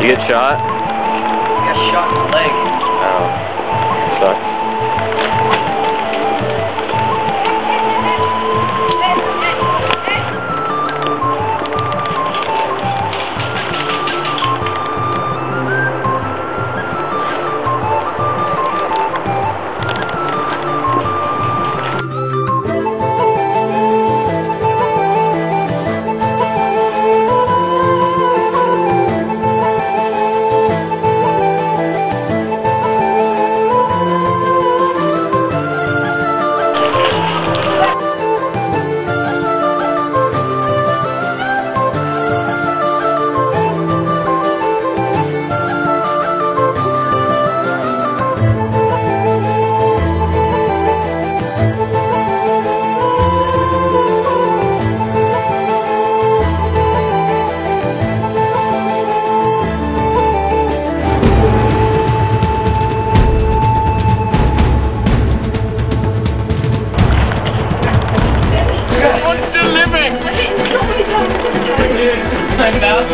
You get shot? I got shot in the leg. Oh. Sucks. My mouth.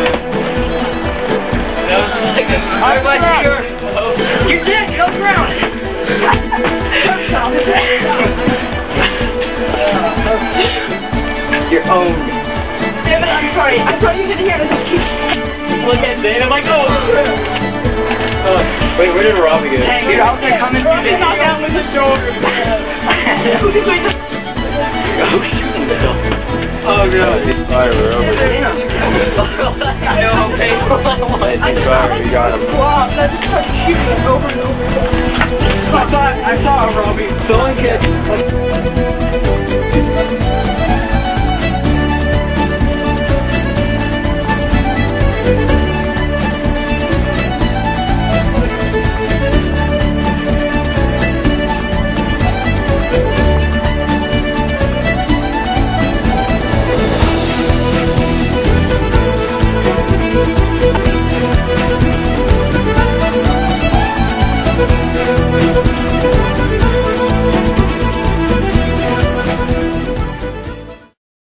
That was like a... I'm like, you're dead, go drown! You're owned. Damn it, I'm sorry. I thought you didn't hear this. Look at Dane, I'm like, oh! Wait, where did Robbie go? Hey, you're out there coming through the knocked out with the door. Oh, shooting the Oh god. Alright, we're over here. I know how painful that was. We got him. Wow, that's just shooting over and over. I saw Robbie. Don't catch.